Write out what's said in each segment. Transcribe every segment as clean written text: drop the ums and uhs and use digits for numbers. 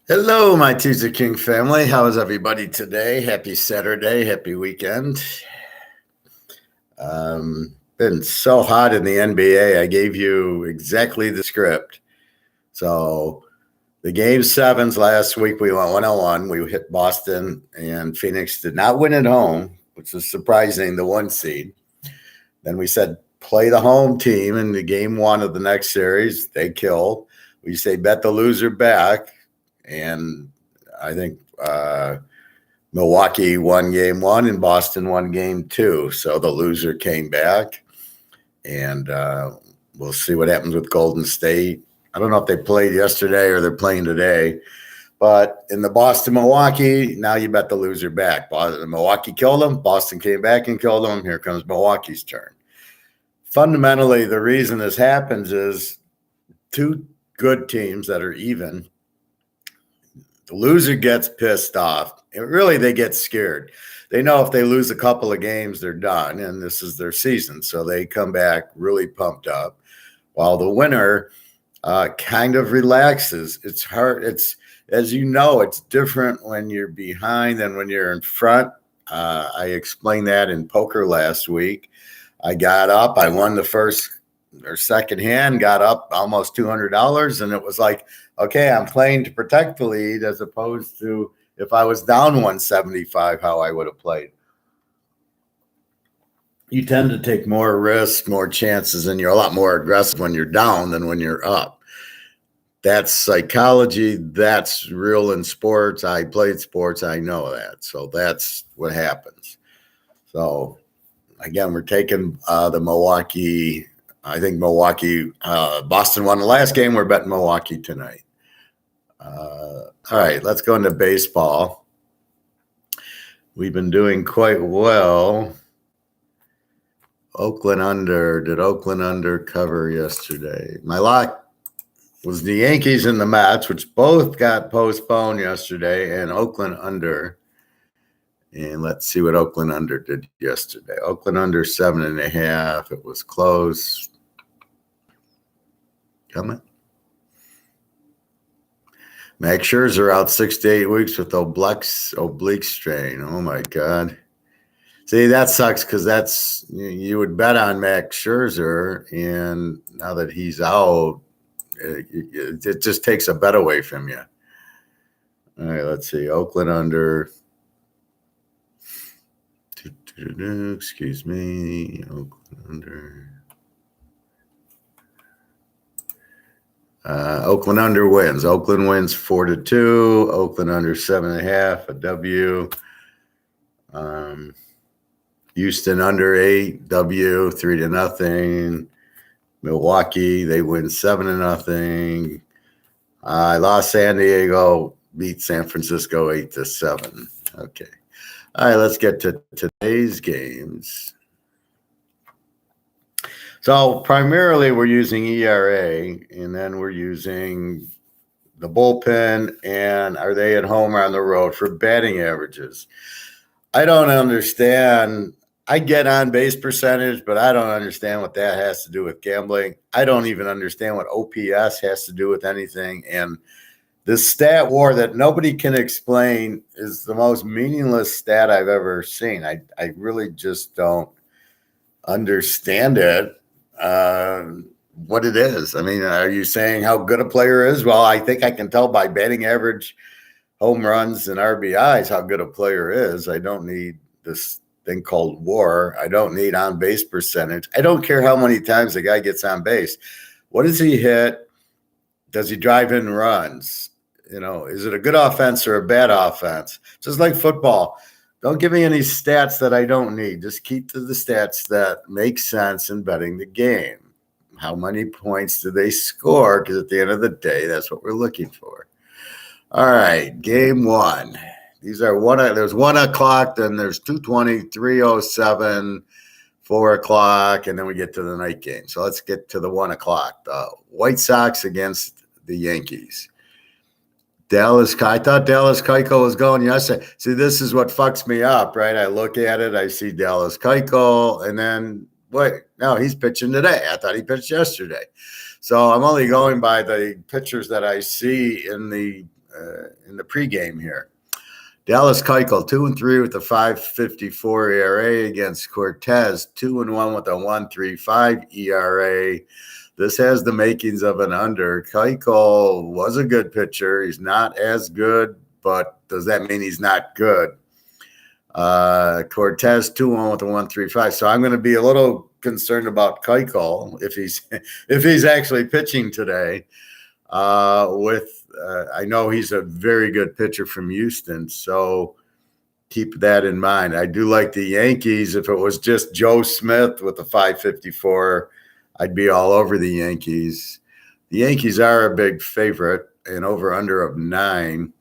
Hello, my Teaserking family. How is everybody today? Happy Saturday. Happy weekend. Been so hot in the NBA. I gave you exactly the script. So the game sevens last week, we went 101. We hit Boston, and Phoenix did not win at home, which is surprising, the one seed. Then we said, play the home team in the game one of the next series. They killed. We say, bet the loser back. And I think Milwaukee won game one and Boston won game two. So the loser came back. And we'll see what happens with Golden State. I don't know if they played yesterday or they're playing today. But in the Boston Milwaukee, now you bet the loser back. Milwaukee killed them. Boston came back and killed them. Here comes Milwaukee's turn. Fundamentally, the reason this happens is two good teams that are even. The loser gets pissed off. And really, they get scared. They know if they lose a couple of games, they're done, and this is their season. So they come back really pumped up, while the winner kind of relaxes. It's hard. It's, as you know, it's different when you're behind than when you're in front. I explained that in poker last week. I got up. I won the first or second hand, got up almost $200, and it was like, okay, I'm playing to protect the lead as opposed to if I was down 175, how I would have played. You tend to take more risks, more chances, and you're a lot more aggressive when you're down than when you're up. That's psychology. That's real in sports. I played sports. I know that. So that's what happens. So again, we're taking the Milwaukee. I think Milwaukee, Boston won the last game. We're betting Milwaukee tonight. All right, let's go into baseball. We've been doing quite well. Oakland under. Did Oakland under cover yesterday? My lock was the Yankees and the Mets, which both got postponed yesterday, and Oakland under. And let's see what Oakland under did yesterday. Oakland under 7.5. It was close. Coming. Max Scherzer out 6 to 8 weeks with oblique strain. Oh my God! See, that sucks because that's you would bet on Max Scherzer, and now that he's out, it just takes a bet away from you. All right, let's see. Oakland under. Excuse me. Oakland under. Oakland under wins. Oakland wins 4-2. Oakland under 7.5. A W. Houston under 8. W 3-0. Milwaukee, they win 7-0. Los San Diego beat San Francisco 8-7. Okay. All right, let's get to today's games. So primarily we're using ERA, and then we're using the bullpen, and are they at home or on the road for batting averages. I don't understand. I get on base percentage, but I don't understand what that has to do with gambling. I don't even understand what OPS has to do with anything. And this stat war that nobody can explain is the most meaningless stat I've ever seen. I really just don't understand it. What it is. I mean, are you saying how good a player is? Well, I think I can tell by batting average, home runs, and RBIs how good a player is. I don't need this thing called WAR. I don't need on base percentage. I don't care how many times the guy gets on base. What does he hit? Does he drive in runs? You know, is it a good offense or a bad offense? Just like football. Don't give me any stats that I don't need. Just keep to the stats that make sense in betting the game. How many points do they score? Because at the end of the day, that's what we're looking for. All right, game one. These are there's 1 o'clock, then there's 2:20, 3:07, 4 o'clock, and then we get to the night game. So let's get to the 1 o'clock. The White Sox against the Yankees. I thought Dallas Keuchel was going yesterday. See, this is what fucks me up, right? I look at it, I see Dallas Keuchel, and then, wait, no, he's pitching today. I thought he pitched yesterday. So I'm only going by the pictures that I see in the in the pregame here. Dallas Keuchel 2-3 with a 5.54 ERA against Cortez 2-1 with a 1.35 ERA. This has the makings of an under. Keuchel was a good pitcher. He's not as good, but does that mean he's not good? Cortez 2-1 with a 1.35. So I'm going to be a little concerned about Keuchel if he's actually pitching today. I know he's a very good pitcher from Houston, so keep that in mind. I do like the Yankees. If it was just Joe Smith with a 5.54, I'd be all over the Yankees. The Yankees are a big favorite, an over-under of 9.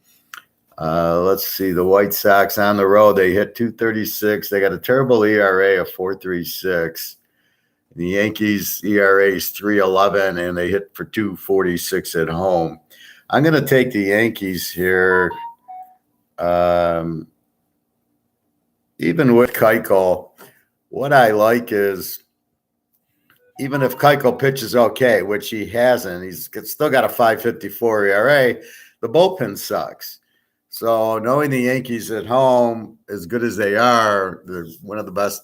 Let's see, the White Sox on the road, they hit 236. They got a terrible ERA of 4.36. The Yankees ERA is 3.11, and they hit for 2.46 at home. I'm going to take the Yankees here. Even with Keuchel, what I like is even if Keuchel pitches okay, which he hasn't, he's still got a 5.54 ERA, the bullpen sucks. So knowing the Yankees at home, as good as they are, they're one of the best.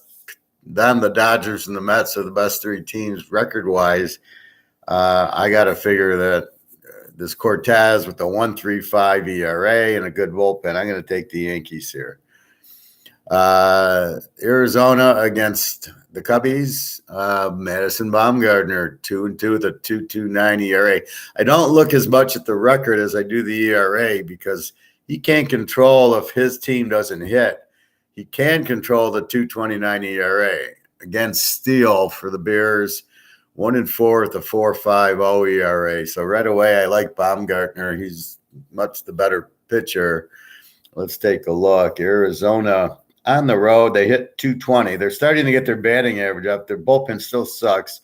Them, the Dodgers, and the Mets are the best 3 teams record-wise. I got to figure that this Cortez with the 1.35 ERA and a good bullpen, I'm going to take the Yankees here. Arizona against the Cubbies, Madison Bumgarner, 2-2 with a 2.29 ERA. I don't look as much at the record as I do the ERA because he can't control if his team doesn't hit. He can control the 2.29 ERA. Against Steele for the Bears, 1-4 with a 4.50 ERA. So right away, I like Baumgartner. He's much the better pitcher. Let's take a look. Arizona on the road, they hit 220. They're starting to get their batting average up. Their bullpen still sucks,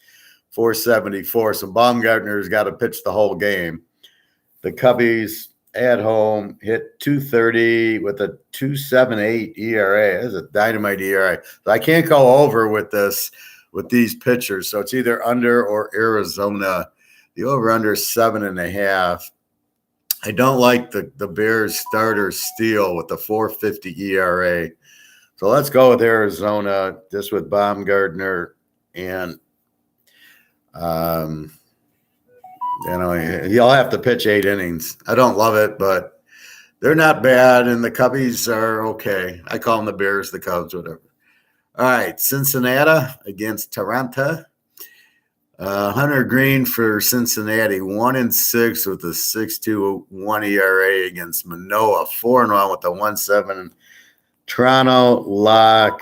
4.74. So Baumgartner's got to pitch the whole game. The Cubbies at home hit 230 with a 2.78 ERA. That's a dynamite ERA. So I can't go over with these pitchers. So it's either under or Arizona. The over-under is 7.5. I don't like the Bears starter Steele with the 4.50 ERA. So let's go with Arizona, just with Baumgartner and he'll have to pitch 8 innings. I don't love it, but they're not bad, and the Cubbies are okay. I call them the Bears, the Cubs, whatever. All right, Cincinnati against Toronto. Hunter Green for Cincinnati, 1-6 with a 6.21 ERA against Manoah, 4-1 with a 1.7. Toronto lock.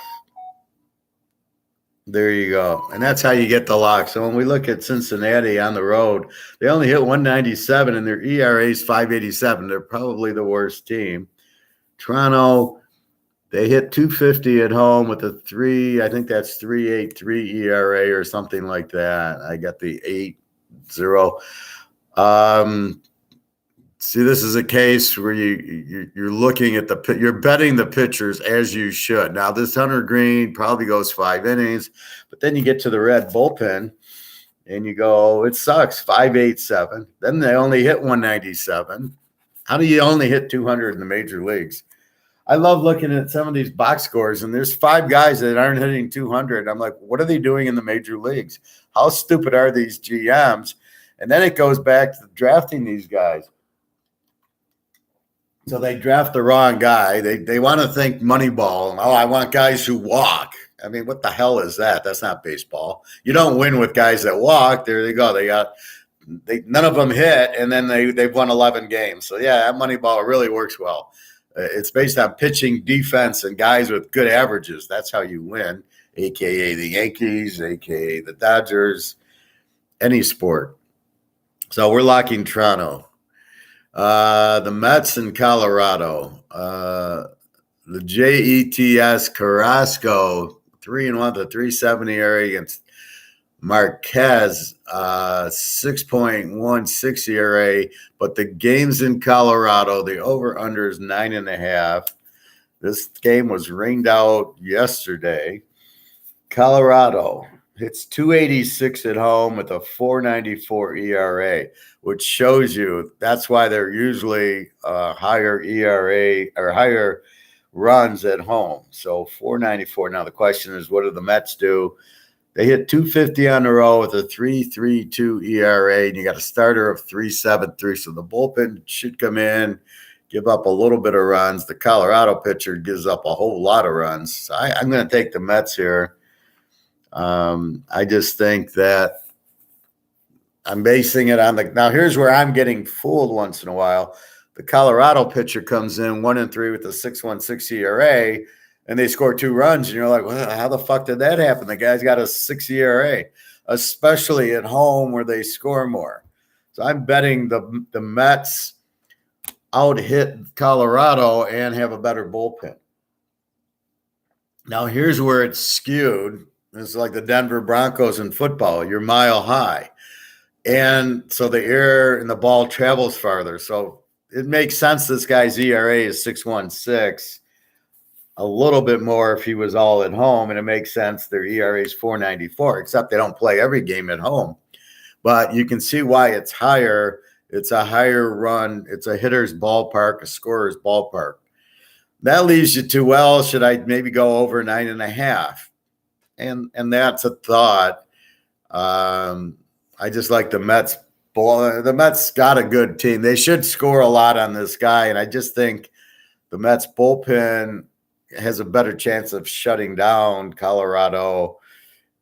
There you go. And that's how you get the lock. So when we look at Cincinnati on the road, they only hit 197 and their ERA is 5.87. They're probably the worst team. Toronto, they hit 250 at home with a 3.83 ERA or something like that. I got the 8.0. See, this is a case where you're looking at you're betting the pitchers as you should. Now, this Hunter Green probably goes 5 innings, but then you get to the Red bullpen and you go, it sucks, 5.87. Then they only hit 197. How do you only hit 200 in the major leagues? I love looking at some of these box scores, and there's 5 guys that aren't hitting 200. I'm like, what are they doing in the major leagues? How stupid are these GMs? And then it goes back to drafting these guys. So they draft the wrong guy. They want to think Moneyball. Oh, I want guys who walk. I mean, what the hell is that? That's not baseball. You don't win with guys that walk. There they go. None of them hit, and then they've won 11 games. So yeah, that Moneyball really works well. It's based on pitching, defense, and guys with good averages. That's how you win, a.k.a. the Yankees, a.k.a. the Dodgers, any sport. So we're locking Toronto. The Mets in Colorado. The Jets Carrasco, 3-1 to 3.70 ERA against Marquez, 6.16 ERA. But the game's in Colorado. The over-under is 9.5. This game was rained out yesterday. Colorado, hits 286 at home with a 4.94 ERA, which shows you that's why they're usually higher ERA or higher runs at home. So 4.94. Now the question is, what do the Mets do? They hit 250 on the row with a 3.32 ERA, and you got a starter of 3.73. So the bullpen should come in, give up a little bit of runs. The Colorado pitcher gives up a whole lot of runs. So I'm going to take the Mets here. I just think that I'm basing it on now here's where I'm getting fooled once in a while. The Colorado pitcher comes in 1-3 with a 6.16 ERA, and they score 2 runs, and you're like, well, how the fuck did that happen? The guy's got a 6 ERA, especially at home where they score more. So I'm betting the Mets out hit Colorado and have a better bullpen. Now here's where it's skewed. It's like the Denver Broncos in football. You're mile high. And so the air and the ball travels farther. So it makes sense this guy's ERA is 6.16, a little bit more if he was all at home. And it makes sense their ERA is 4.94, except they don't play every game at home. But you can see why it's higher. It's a higher run. It's a hitter's ballpark, a scorer's ballpark. That leaves you to, well, should I maybe go over 9.5? And that's a thought. I just like the Mets. The Mets got a good team. They should score a lot on this guy, and I just think the Mets bullpen has a better chance of shutting down Colorado,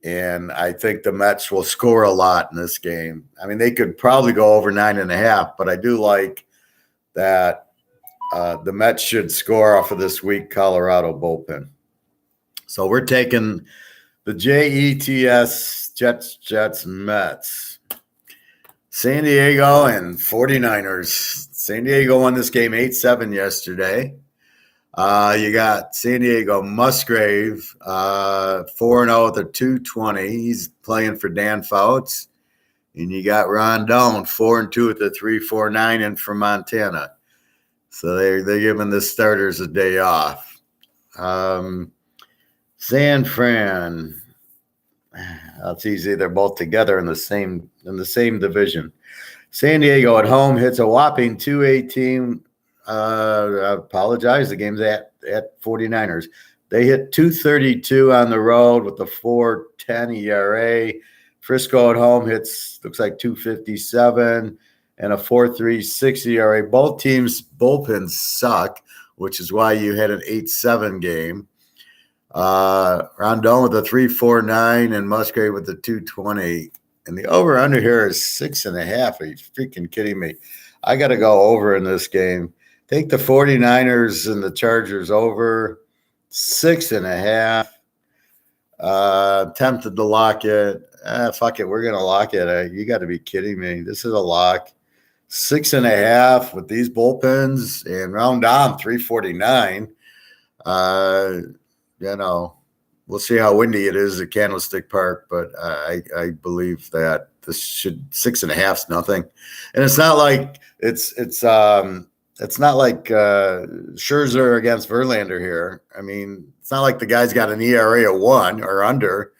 and I think the Mets will score a lot in this game. I mean, they could probably go over 9.5, but I do like that the Mets should score off of this weak Colorado bullpen. So we're taking the JETS, Jets, Mets. San Diego and 49ers. San Diego won this game 8-7 yesterday. You got San Diego Musgrave, 4-0 with a 2.20. He's playing for Dan Fouts. And you got Rondon, 4-2 with a 3.49 in from Montana. So they're giving the starters a day off. San Fran. It's easy. They're both together in the same division. San Diego at home hits a whopping 218. I apologize. The game's at 49ers. They hit 232 on the road with a 4.10 ERA. Frisco at home looks like 257 and a 4.36 ERA. Both teams' bullpens suck, which is why you had an 8-7 game. Rondon with a 3.49 and Musgrave with a 2.20. And the over-under here is 6.5. Are you freaking kidding me? I got to go over in this game. Take the 49ers and the Chargers over 6.5. Tempted to lock it. Fuck it. We're going to lock it. You got to be kidding me. This is a lock. 6.5 with these bullpens and Rondon 3.49. We'll see how windy it is at Candlestick Park, but I believe that this should 6.5 is nothing, and it's not like it's not like Scherzer against Verlander here. I mean, it's not like the guy's got an ERA of 1 or under.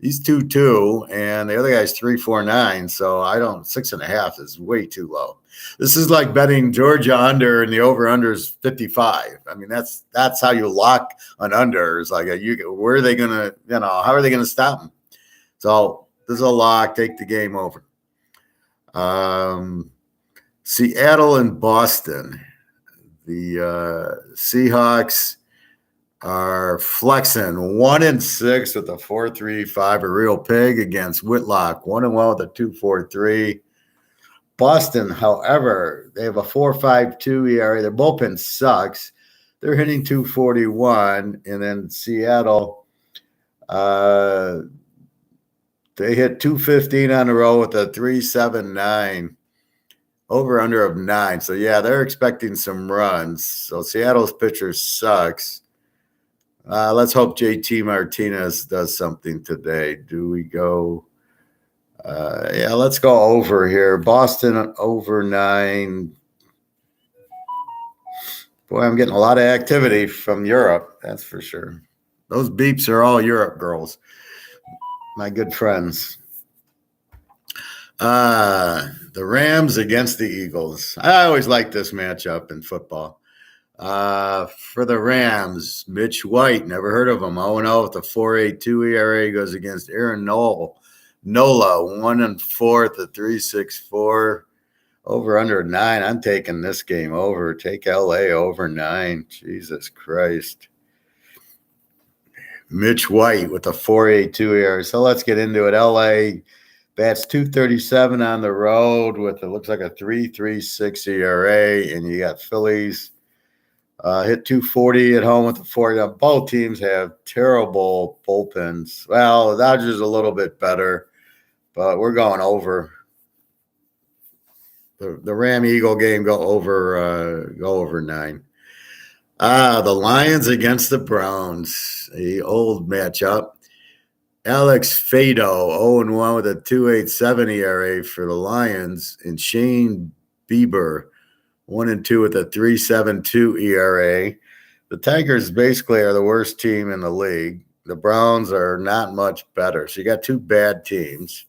He's 2.2, and the other guy's 3.49. So 6.5 is way too low. This is like betting Georgia under and the over/under is 55. I mean, that's how you lock an under. It's like where are they gonna, how are they gonna stop him? So this is a lock. Take the game over. Seattle and Boston. The Seahawks are flexing 1-6 with a 4.35, a real pig against Whitlock, 1-1 with a 2.43. Boston, however, they have a 4.52 ERA. Their bullpen sucks. They're hitting 2.41, and then Seattle, they hit 2.15 on the row with a 3.79. Over under of 9. So, yeah, they're expecting some runs. So, Seattle's pitcher sucks. Let's hope JT Martinez does something today. Do we go? Yeah, let's go over here. Boston over 9. Boy, I'm getting a lot of activity from Europe. That's for sure. Those beeps are all Europe girls. my good friends. The Rams against the Eagles. I always like this matchup in football. For the Rams, Mitch White, never heard of him. 0-0 with a 4.82 ERA, goes against Aaron Nola, 1-4 at the 3.64. Over under 9. I'm taking this game over. Take LA over 9. Jesus Christ. Mitch White with a 4.82 ERA. So let's get into it. LA bats 237 on the road with it looks like a 3.36 ERA, and you got Phillies hit 240 at home with the 40. Now, both teams have terrible bullpens. Well, the Dodgers a little bit better, but we're going over. The Ram Eagle game go over 9. The Lions against the Browns, the old matchup. Alex Fado, 0-1 with a 2.87 ERA for the Lions, and Shane Bieber, 1-2 with a 3.72 ERA. The Tigers basically are the worst team in the league. The Browns are not much better. So you got two bad teams.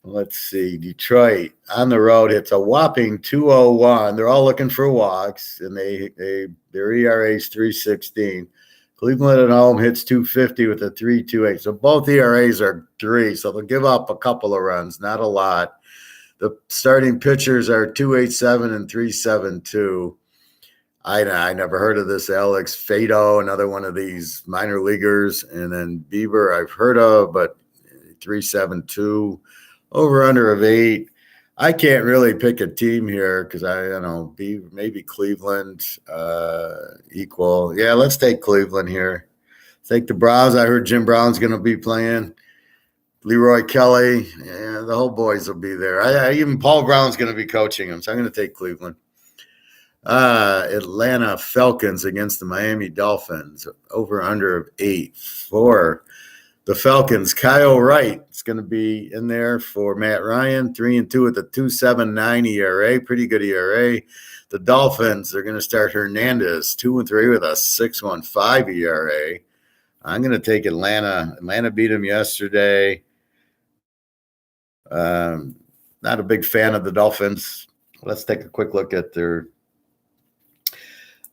Let's see. Detroit on the road hits a whopping 2.01. They're all looking for walks, and their ERA is 3.16. Cleveland at home hits 250 with a 3.28. So both ERAs are 3, so they'll give up a couple of runs, not a lot. The starting pitchers are 2.87 and 3.72. I never heard of this Alex Fado, another one of these minor leaguers. And then Bieber I've heard of, but 3.72. Over under of 8. I can't really pick a team here because maybe Cleveland equal. Yeah, let's take Cleveland here. Take the Browns. I heard Jim Brown's going to be playing. Leroy Kelly, yeah, the whole boys will be there. Even Paul Brown's going to be coaching them, so I'm going to take Cleveland. Atlanta Falcons against the Miami Dolphins. Over under of 8 for the Falcons. Kyle Wright is going to be in there for Matt Ryan, 3-2 with a 2.79 ERA, pretty good ERA. The Dolphins are going to start Hernandez, 2-3 with a 6.15 ERA. I'm going to take Atlanta. Atlanta beat them yesterday. Not a big fan of the Dolphins. Let's take a quick look at their.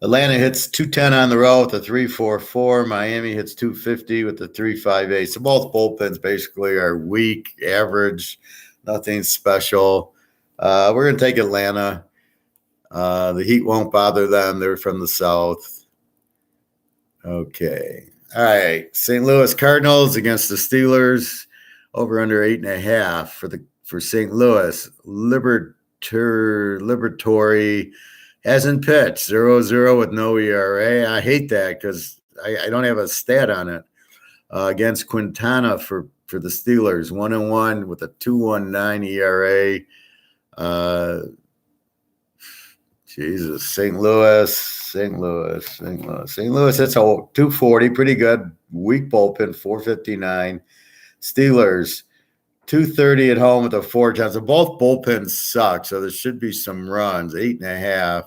Atlanta hits 210 on the road with a 3.44. Miami hits 250 with a 3.58. So both bullpens basically are weak, average, nothing special. We're going to take Atlanta. The Heat won't bother them. They're from the South. Okay. All right. St. Louis Cardinals against the Steelers. Over under 8.5 for St. Louis. Liberatory hasn't pitched, 0-0 with no ERA. I hate that because I don't have a stat on it. Against Quintana for the Steelers, 1-1 with a 2.19 ERA. Jesus, St. Louis hits a 240, pretty good. Weak bullpen, 4.59. Steelers, 230 at home with a 4 times. So both bullpens suck, so there should be some runs, 8.5.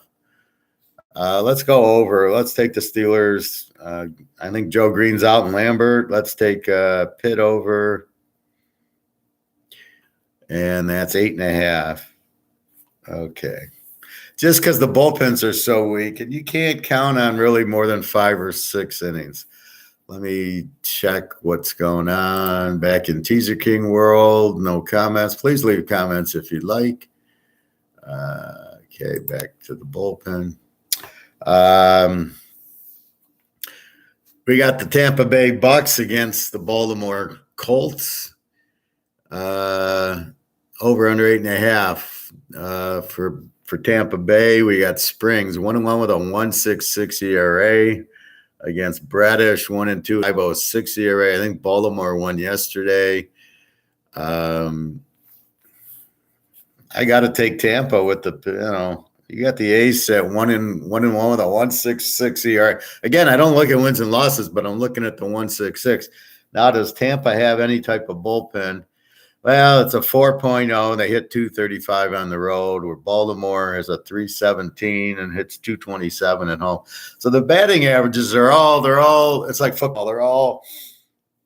Let's go over. Let's take the Steelers. I think Joe Green's out and Lambert. Let's take Pitt over. And that's 8.5. Okay. Just because the bullpens are so weak, and you can't count on really more than 5 or 6 innings. Let me check what's going on back in Teaser King world. No comments. Please leave comments if you'd like. Okay, back to the bullpen. We got the Tampa Bay Bucks against the Baltimore Colts. Over under 8.5 for Tampa Bay. We got Springs 1-1 with a 1.66 ERA against Bradish 1-2 5.06 ERA. I think Baltimore won yesterday. I got to take Tampa with you got the A's at 1-1 with a 1.66 ERA. Again, I don't look at wins and losses, but I'm looking at the 1.66. Now, does Tampa have any type of bullpen? Well, it's a 4.0. They hit 235 on the road, where Baltimore has a 317 and hits 227 at home. So the batting averages they're all, it's like football. They're all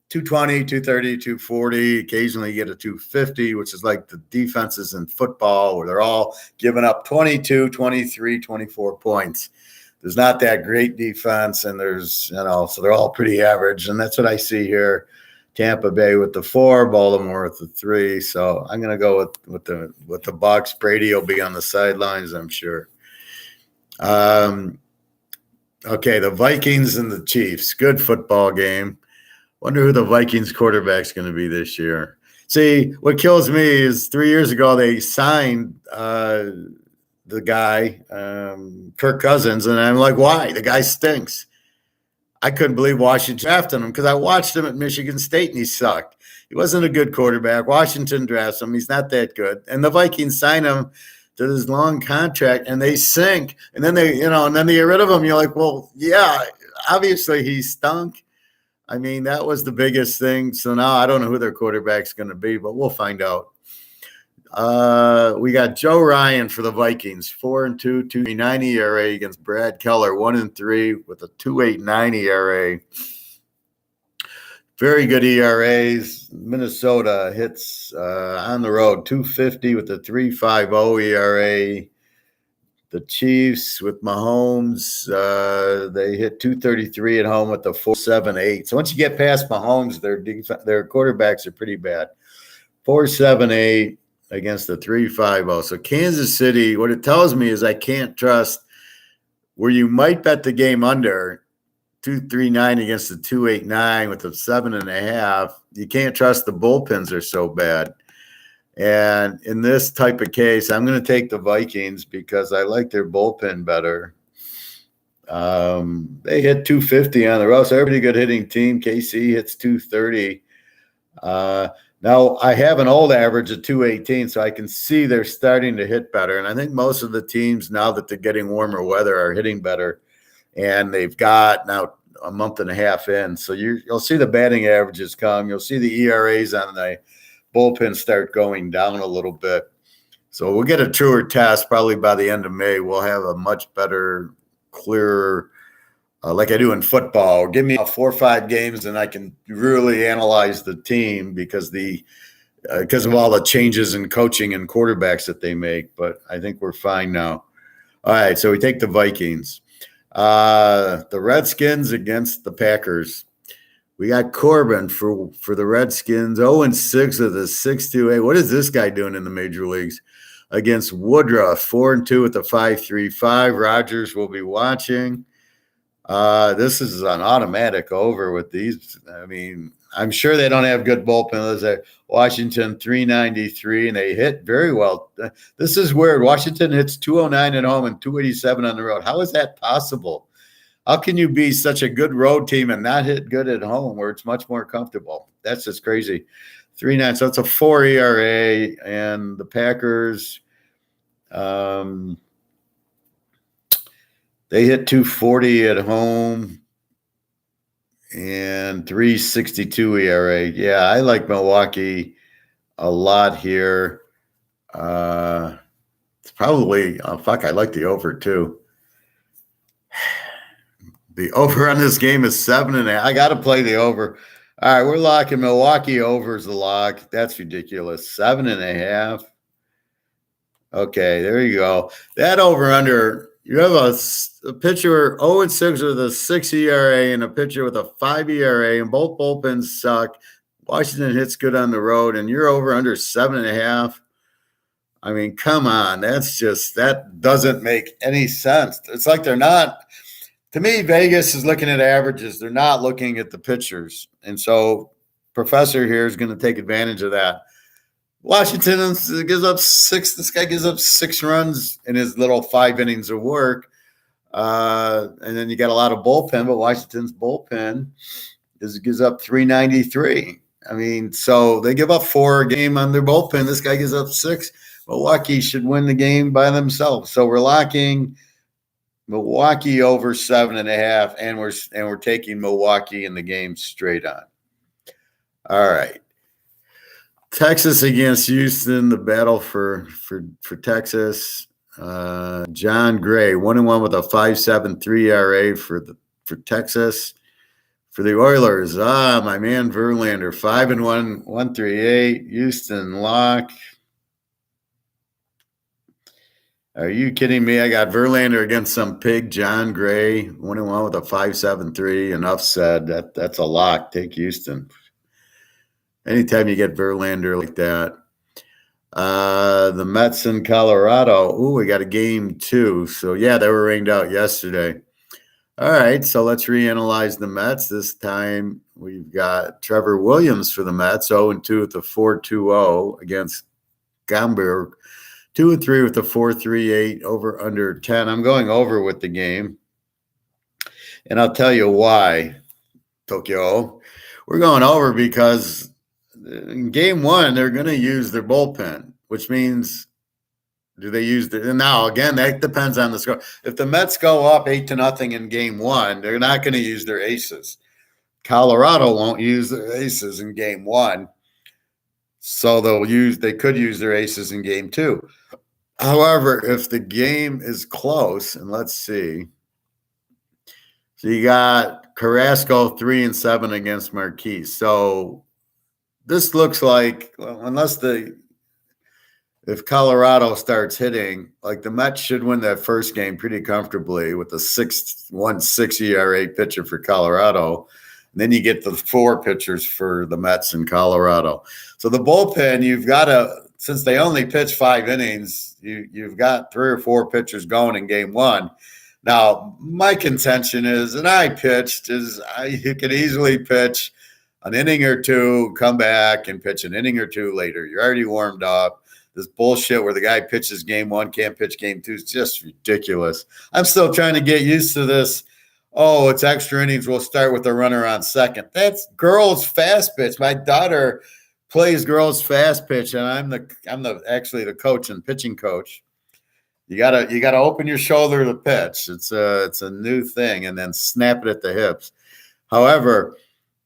220, 230, 240. Occasionally you get a 250, which is like the defenses in football where they're all giving up 22, 23, 24 points. There's not that great defense, and there's, so they're all pretty average. And that's what I see here. Tampa Bay with the 4, Baltimore with the 3. So I'm going to go with the Bucks. Brady will be on the sidelines, I'm sure. Okay, the Vikings and the Chiefs. Good football game. Wonder who the Vikings quarterback's going to be this year. See, what kills me is 3 years ago they signed the guy, Kirk Cousins, and I'm like, why? The guy stinks. I couldn't believe Washington drafted him because I watched him at Michigan State and he sucked. He wasn't a good quarterback. Washington drafts him. He's not that good. And the Vikings sign him to this long contract and they sink. And then they get rid of him. You're like, well, yeah, obviously he stunk. I mean, that was the biggest thing. So now I don't know who their quarterback's going to be, but we'll find out. We got Joe Ryan for the Vikings, 4-2, 2.90 ERA against Brad Keller, 1-3 with a 2.89 ERA. Very good ERAs. Minnesota hits on the road, 2.50 with a 3.50 ERA. The Chiefs with Mahomes, they hit 233 at home with the 4.78. So once you get past Mahomes, their quarterbacks are pretty bad. 4.78 against the 3.50. So Kansas City, what it tells me is I can't trust where you might bet the game under 2.39 against the 2.89 with the 7.5. You can't trust the bullpens are so bad. And in this type of case, I'm going to take the Vikings because I like their bullpen better. They hit 250 on the road, so they're a pretty good hitting team. KC hits 230. Now, I have an old average of 218, so I can see they're starting to hit better. And I think most of the teams, now that they're getting warmer weather, are hitting better. And they've got now a month and a half in. So you'll see the batting averages come. You'll see the ERAs on the bullpen start going down a little bit. So we'll get a truer test probably by the end of May. We'll have a much better, clearer, like I do in football. Give me 4 or 5 games and I can really analyze the team because of all the changes in coaching and quarterbacks that they make. But I think we're fine now. All right, so we take the Vikings. The Redskins against the Packers. We got Corbin for the Redskins, 0-6 of the 6.28. What is this guy doing in the major leagues? Against Woodruff, 4-2 with the 5.35. Rodgers will be watching. This is an automatic over with these. I mean, I'm sure they don't have good bullpen. There's Washington 3.93, and they hit very well. This is weird. Washington hits 2.09 at home and 2.87 on the road. How is that possible? How can you be such a good road team and not hit good at home where it's much more comfortable? That's just crazy. 3.9, so it's a 4 ERA, and the Packers, they hit 240 at home and 3.62 ERA. Yeah, I like Milwaukee a lot here. It's probably, I like the over too. The over on this game is 7.5. I got to play the over. All right, we're locking Milwaukee over is the lock. That's ridiculous. 7.5. Okay, there you go. That over under, you have a pitcher 0-6 with a 6 ERA and a pitcher with a 5 ERA, and both bullpens suck. Washington hits good on the road, and you're over under 7.5. I mean, come on. That doesn't make any sense. It's like they're not. To me, Vegas is looking at averages. They're not looking at the pitchers. And so Professor here is going to take advantage of that. Washington gives up 6. This guy gives up 6 runs in his little 5 innings of work. And then you got a lot of bullpen, but Washington's bullpen gives up 3.93. I mean, so they give up 4 a game on their bullpen. This guy gives up 6. Milwaukee should win the game by themselves. So we're locking Milwaukee over 7.5, and we're taking Milwaukee in the game straight on. All right. Texas against Houston, the battle for Texas. John Gray, 1-1 with a 5.73 ERA for Texas. For the Oilers, my man Verlander, 5-1, 138. Houston lock. Are you kidding me? I got Verlander against some pig, John Gray, 1-1 with a 5.73. Enough said. That's a lock. Take Houston. Anytime you get Verlander like that. The Mets in Colorado. Ooh, we got a game 2. So, yeah, they were rained out yesterday. All right, so let's reanalyze the Mets. This time we've got Trevor Williams for the Mets, 0-2 with the 4.20 against Gamberg. 2-3 with the 4.38 over under 10. I'm going over with the game. And I'll tell you why, Tokyo. We're going over because in game 1, they're going to use their bullpen, which means do they use the now again? That depends on the score. If the Mets go up 8-0 in game 1, they're not going to use their aces. Colorado won't use their aces in game 1, so they could use their aces in game 2. However, if the game is close, and let's see, so you got Carrasco 3-7 against Marquis. So this looks like, well, if Colorado starts hitting, like the Mets should win that first game pretty comfortably with the 6.16 ERA pitcher for Colorado. And then you get the 4 pitchers for the Mets in Colorado. So the bullpen, you've got to, since they only pitch 5 innings, you've got 3 or 4 pitchers going in game 1. Now, my contention is, and I pitched, you could easily pitch an inning or 2, come back and pitch an inning or 2 later. You're already warmed up. This bullshit where the guy pitches game 1, can't pitch game 2 is just ridiculous. I'm still trying to get used to this. Oh, it's extra innings. We'll start with the runner on second. That's girls fast pitch. My daughter plays girls fast pitch, and I'm actually the coach and pitching coach. You gotta open your shoulder to pitch. It's a new thing, and then snap it at the hips. However,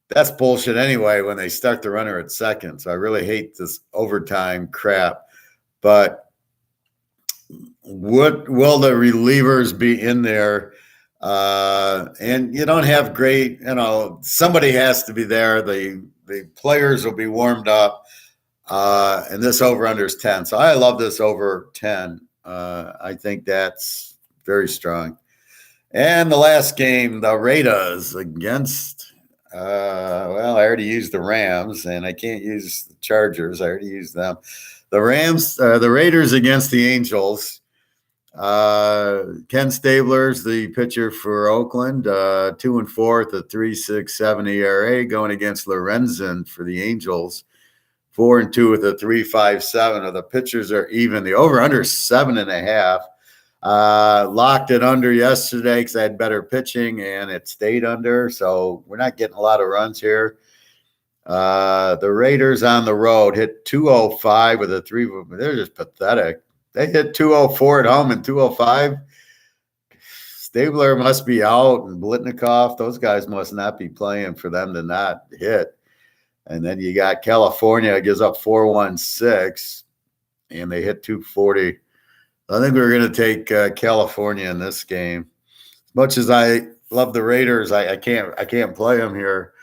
that's bullshit anyway when they start the runner at second. So I really hate this overtime crap. But what will the relievers be in there? And you don't have great, somebody has to be there. The players will be warmed up. And this over-under is 10. So I love this over 10. I think that's very strong. And the last game, the Raiders against, I already used the Rams, and I can't use the Chargers. I already used them. The Raiders against the Angels. Ken Stabler's the pitcher for Oakland, 2-4 at the 3.67 ERA, going against Lorenzen for the Angels, 4-2 with a 3.57. The pitchers are even. The over/under is 7.5. Locked it under yesterday because I had better pitching, and it stayed under. So we're not getting a lot of runs here. The Raiders on the road hit 205 with a 3. They're just pathetic. They hit 204 at home and 205. Stabler must be out, and Blitnikoff, those guys must not be playing for them to not hit. And then you got California gives up 4.16, and they hit 240. I think we're going to take California in this game. As much as I love the Raiders, I can't play them here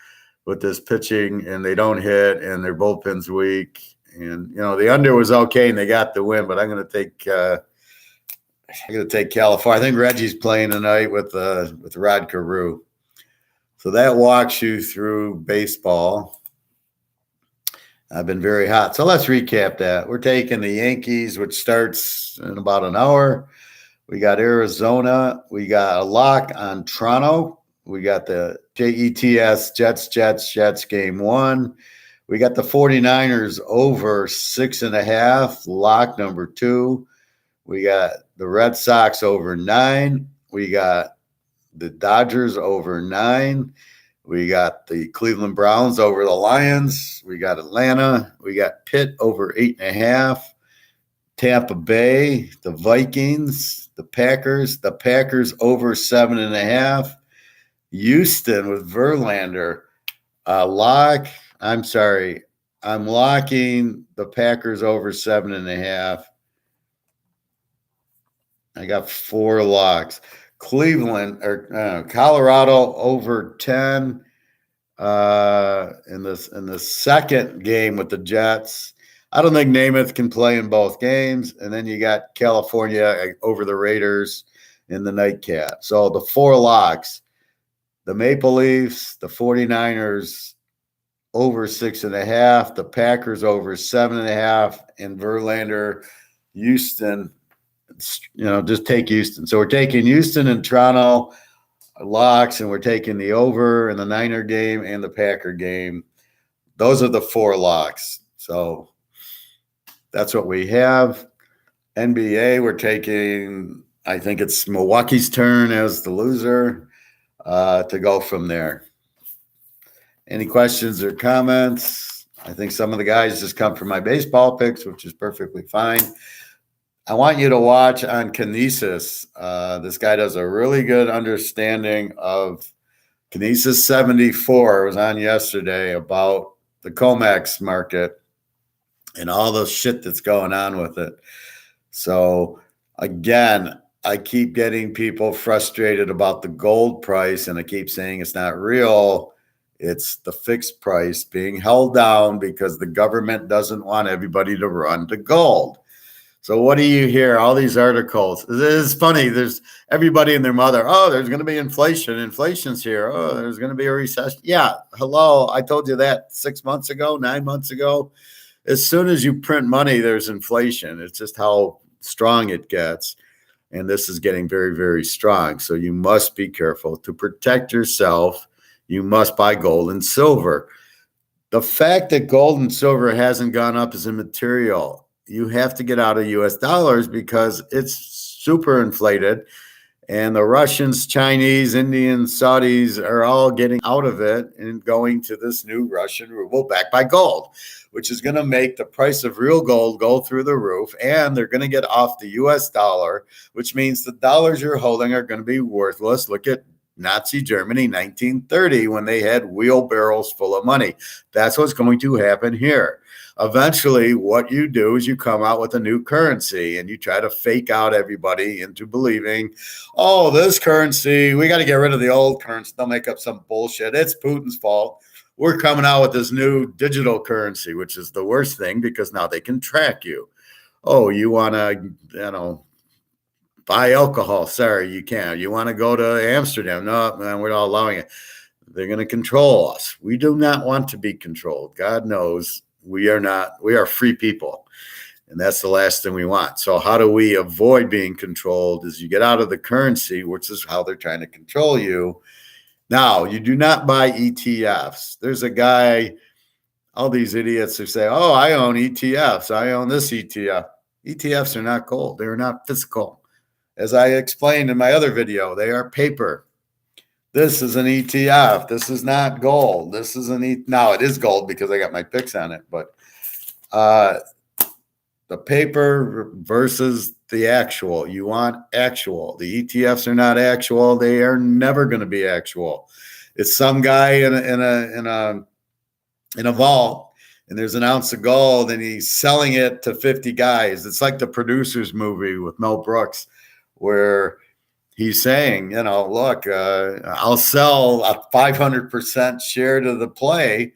with this pitching, and they don't hit, and their bullpen's weak. And the under was okay, and they got the win. But I'm going to take California. I think Reggie's playing tonight with Rod Carew. So that walks you through baseball. I've been very hot. So let's recap that. We're taking the Yankees, which starts in about an hour. We got Arizona. We got a lock on Toronto. We got the Jets, Jets game 1. We got the 49ers over 6.5, lock number 2. We got the Red Sox over 9. We got the Dodgers over 9. We got the Cleveland Browns over the Lions. We got Atlanta. We got Pitt over 8.5. Tampa Bay, the Vikings, the Packers over 7.5. Houston with Verlander. Lock. I'm sorry. I'm locking the Packers over 7.5. I got 4 locks. Cleveland or Colorado over 10. in the second game with the Jets. I don't think Namath can play in both games. And then you got California over the Raiders in the nightcap. So the 4 locks, the Maple Leafs, the 49ers over 6.5, the Packers over 7.5, and Verlander, Houston, just take Houston. So we're taking Houston and Toronto locks, and we're taking the over in the Niner game and the Packer game. Those are the 4 locks. So that's what we have. NBA, we're taking, I think it's Milwaukee's turn as the loser to go from there. Any questions or comments? I think some of the guys just come from my baseball picks, which is perfectly fine. I want you to watch on Kinesis. This guy does a really good understanding of Kinesis 74. It was on yesterday about the COMEX market and all the shit that's going on with it. So again, I keep getting people frustrated about the gold price, and I keep saying it's not real. It's the fixed price being held down because the government doesn't want everybody to run to gold. So what do you hear? All these articles. It's funny. There's everybody and their mother. Oh, there's going to be inflation. Inflation's here. Oh, there's going to be a recession. Yeah. Hello. I told you that 6 months ago, 9 months ago. As soon as you print money, there's inflation. It's just how strong it gets. And this is getting very, very strong. So you must be careful. To protect yourself, you must buy gold and silver. The fact that gold and silver hasn't gone up is immaterial. You have to get out of US dollars because it's super inflated. And the Russians, Chinese, Indians, Saudis are all getting out of it and going to this new Russian ruble backed by gold, which is going to make the price of real gold go through the roof. And they're going to get off the US dollar, which means the dollars you're holding are going to be worthless. Look at Nazi Germany, 1930, when they had wheelbarrows full of money. That's what's going to happen here. Eventually, what you do is you come out with a new currency and you try to fake out everybody into believing, oh, this currency, we got to get rid of the old currency. They'll make up some bullshit. It's Putin's fault. We're coming out with this new digital currency, which is the worst thing because now they can track you. Oh, you want to, buy alcohol? Sorry, you can't. You want to go to Amsterdam? No, man, we're not allowing it. They're going to control us. We do not want to be controlled. God knows we are not. We are free people, and that's the last thing we want. So how do we avoid being controlled? Is you get out of the currency, which is how they're trying to control you. Now, you do not buy ETFs. There's a guy, all these idiots who say, oh, I own ETFs. I own this ETF. ETFs are not gold. They're not physical. As I explained in my other video, they are paper. This is an ETF. This is not gold. This is now it is gold because I got my picks on it, but the paper versus the actual. You want actual. The ETFs are not actual. They are never going to be actual. It's some guy in a vault, and there's an ounce of gold, and he's selling it to 50 guys. It's like the Producers movie with Mel Brooks, where he's saying, look, I'll sell a 500% share to the play.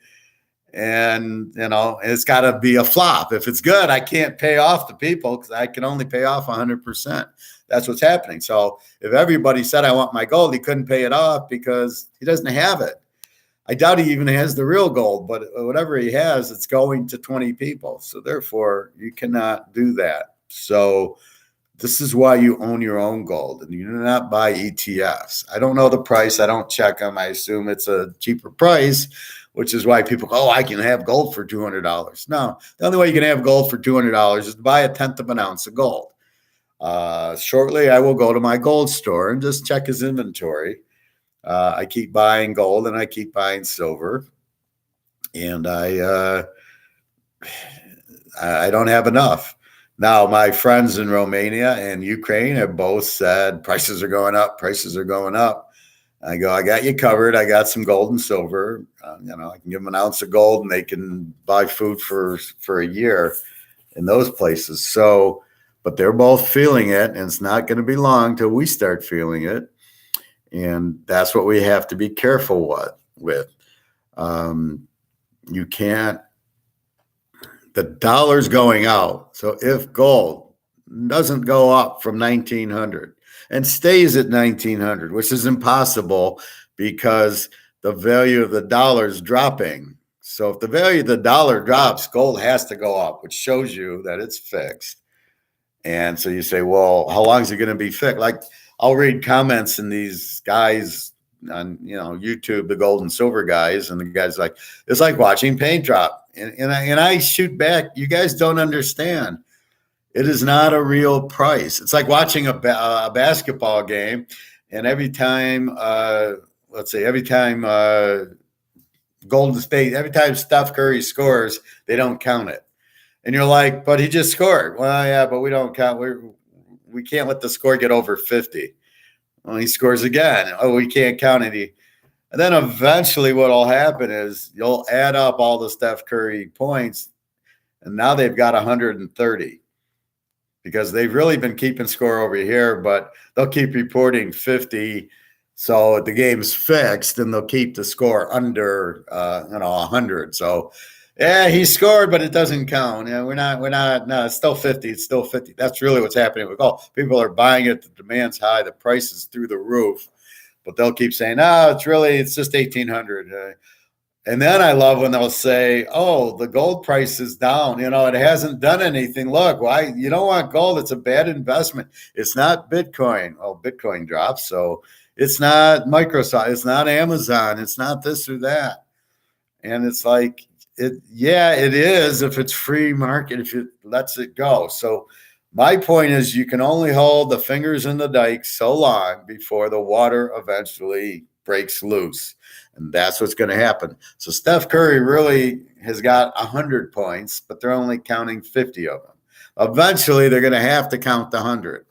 And, it's got to be a flop. If it's good, I can't pay off the people because I can only pay off 100%. That's what's happening. So if everybody said, I want my gold, he couldn't pay it off because he doesn't have it. I doubt he even has the real gold, but whatever he has, it's going to 20 people. So therefore, you cannot do that. So this is why you own your own gold, and you do not buy ETFs. I don't know the price. I don't check them. I assume it's a cheaper price, which is why people go, oh, I can have gold for $200. No, the only way you can have gold for $200 is to buy a tenth of an ounce of gold. Shortly, I will go to my gold store and just check his inventory. I keep buying gold and I keep buying silver, and I don't have enough. Now, my friends in Romania and Ukraine have both said prices are going up. Prices are going up. I go, I got you covered. I got some gold and silver. I can give them an ounce of gold and they can buy food for a year in those places. So, but they're both feeling it, and it's not going to be long till we start feeling it. And that's what we have to be careful with. You can't, the dollar's going out. So if gold doesn't go up from 1900 and stays at 1900, which is impossible because the value of the dollar is dropping. So if the value of the dollar drops, gold has to go up, which shows you that it's fixed. And so you say, well, how long is it going to be fixed? Like I'll read comments in these guys on YouTube, the gold and silver guys, and the guys like, it's like watching paint drop. And I shoot back. You guys don't understand. It is not a real price. It's like watching a basketball game, and every time, every time Golden State, every time Steph Curry scores, they don't count it. And you're like, but he just scored. Well, yeah, but we don't count. We can't let the score get over 50. Well, he scores again. Oh, we can't count any. And then eventually what will happen is you'll add up all the Steph Curry points, and now they've got 130 because they've really been keeping score over here, but they'll keep reporting 50. So the game's fixed, and they'll keep the score under 100. So yeah, he scored, but it doesn't count. Yeah, no, it's still 50. It's still 50. That's really what's happening with golf. People are buying it. The demand's high. The price is through the roof, but they'll keep saying, no, it's just 1800. And then I love when they'll say, oh, the gold price is down. It hasn't done anything. Look, why? You don't want gold. It's a bad investment. It's not Bitcoin. Oh, Bitcoin drops. So it's not Microsoft. It's not Amazon. It's not this or that. And it's like, it is if it's free market, if it lets it go. So my point is you can only hold the fingers in the dike so long before the water eventually breaks loose. And that's what's going to happen. So Steph Curry really has got 100 points, but they're only counting 50 of them. Eventually, they're going to have to count the 100.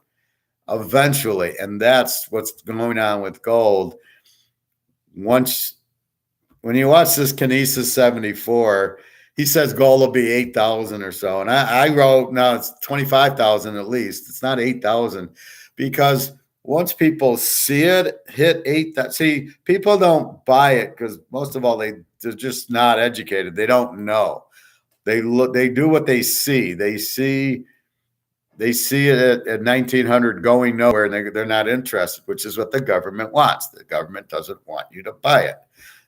Eventually. And that's what's going on with gold. When you watch this Kinesis 74, he says gold will be 8,000 or so. And I wrote, no, it's 25,000 at least. It's not 8,000 because once people see it hit 8, people don't buy it because most of all, they're just not educated. They don't know. They do what they see. They see it at 1900 going nowhere, and they're not interested, which is what the government wants. The government doesn't want you to buy it.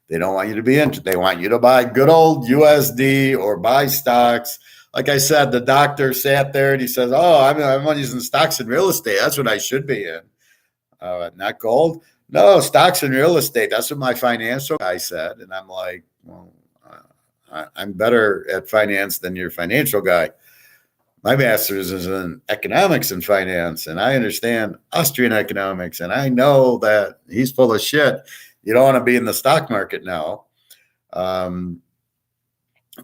They don't want you to be interested. They want you to buy good old USD or buy stocks. Like I said, the doctor sat there and he says, oh, I'm using stocks and real estate. That's what I should be in. Not gold. No, stocks and real estate. That's what my financial guy said. And I'm like, well, I'm better at finance than your financial guy. My master's is in economics and finance, and I understand Austrian economics, and I know that he's full of shit. You don't want to be in the stock market now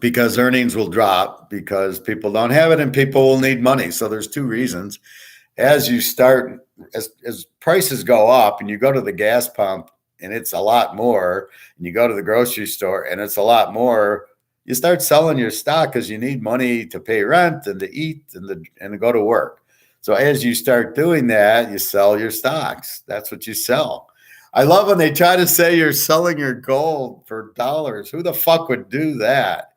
because earnings will drop because people don't have it and people will need money. So there's two reasons. As prices go up and you go to the gas pump and it's a lot more, and you go to the grocery store and it's a lot more, you start selling your stock because you need money to pay rent and to eat and to go to work. So as you start doing that, you sell your stocks. That's what you sell. I love when they try to say you're selling your gold for dollars. Who the fuck would do that?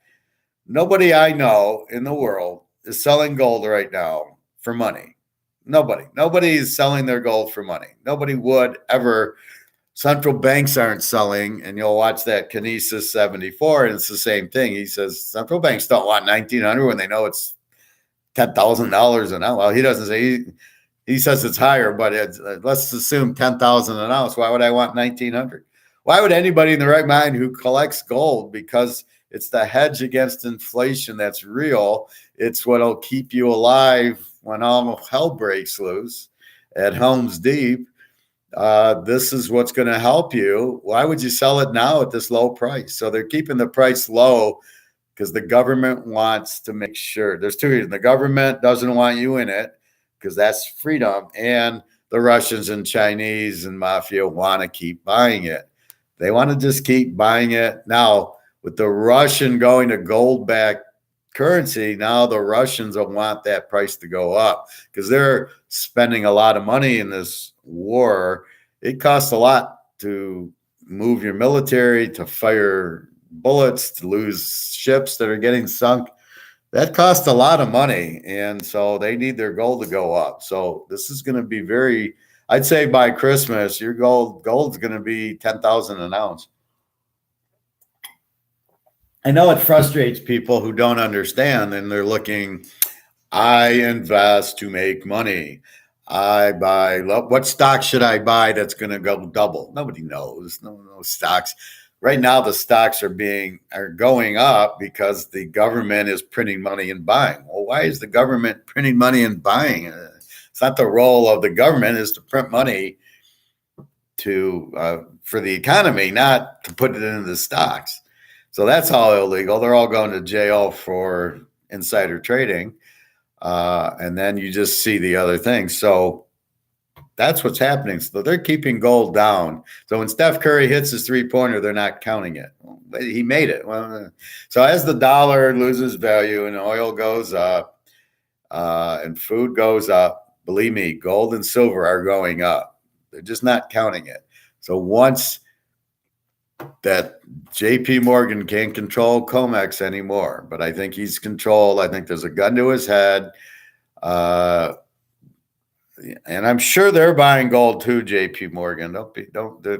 Nobody I know in the world is selling gold right now for money. Nobody is selling their gold for money. Nobody would ever. Central banks aren't selling, and you'll watch that Kinesis 74, and it's the same thing. He says central banks don't want 1,900 when they know it's $10,000 an ounce. Well, he doesn't say he says it's higher, but let's assume 10,000 an ounce. Why would I want 1,900? Why would anybody in the right mind who collects gold? Because it's the hedge against inflation that's real. It's what'll keep you alive when all hell breaks loose at Helm's Deep. This is what's going to help you. Why would you sell it now at this low price? So they're keeping the price low because the government wants to make sure. There's two reasons. The government doesn't want you in it because that's freedom. And the Russians and Chinese and mafia want to keep buying it. They want to just keep buying it. Now, with the Russian going to gold-backed currency, now the Russians will want that price to go up because they're spending a lot of money in this war. It costs a lot to move your military, to fire bullets, to lose ships that are getting sunk. That costs a lot of money, and so they need their gold to go up. So this is going to be very. I'd say by Christmas, your gold's going to be 10,000 an ounce. I know it frustrates people who don't understand, and they're looking. I invest to make money. I buy. What stock should I buy that's going to go double? Nobody knows. No stocks. Right now, the stocks are going up because the government is printing money and buying. Well, why is the government printing money and buying? It's not the role of the government is to print money for the economy, not to put it into the stocks. So that's all illegal. They're all going to jail for insider trading. And then you just see the other things. So that's what's happening. So they're keeping gold down. So when Steph Curry hits his three-pointer, they're not counting it. He made it. So as the dollar loses value and oil goes up and food goes up, believe me, gold and silver are going up. They're just not counting it. So once that JP Morgan can't control COMEX anymore, but I think he's controlled. I think there's a gun to his head. And I'm sure they're buying gold too, JP Morgan.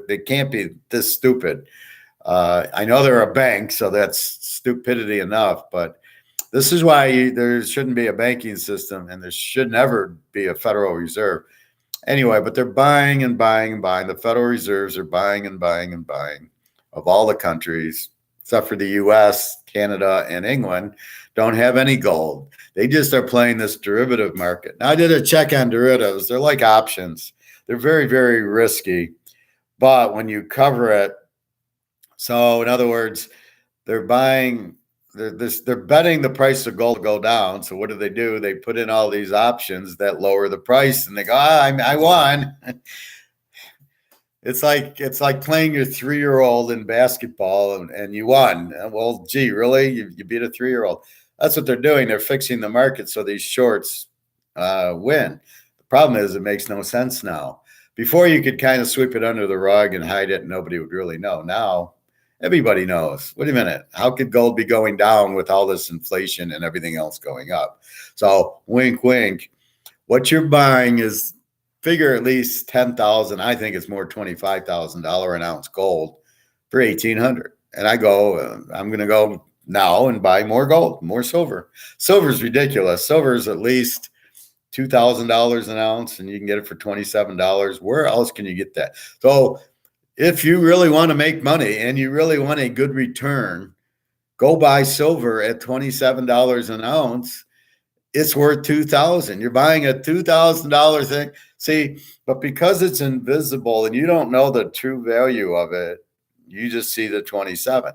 They can't be this stupid. I know they're a bank, so that's stupidity enough, but this is why there shouldn't be a banking system and there should never be a Federal Reserve. Anyway, but they're buying and buying and buying. The Federal Reserves are buying and buying and buying of all the countries, except for the US, Canada, and England, don't have any gold. They just are playing this derivative market. Now, I did a check on derivatives. They're like options. They're very, very risky. But when you cover it, so in other words, they're betting the price of gold to go down. So what do? They put in all these options that lower the price, and they go, I won. It's like playing your 3-year-old in basketball and you won. Well, gee, really? You beat a 3-year-old. That's what they're doing. They're fixing the market so these shorts win. The problem is it makes no sense now. Before you could kind of sweep it under the rug and hide it and nobody would really know. Now everybody knows. Wait a minute. How could gold be going down with all this inflation and everything else going up? So wink, wink. What you're buying is figure at least 10,000. I think it's more $25,000 an ounce gold for 1,800. And I'm going to go now and buy more gold, more silver. Silver's ridiculous. Silver's at least $2,000 an ounce, and you can get it for $27. Where else can you get that? So if you really want to make money and you really want a good return, go buy silver at $27 an ounce. It's worth $2,000. You're buying a $2,000 thing. See, but because it's invisible and you don't know the true value of it, you just see the 27.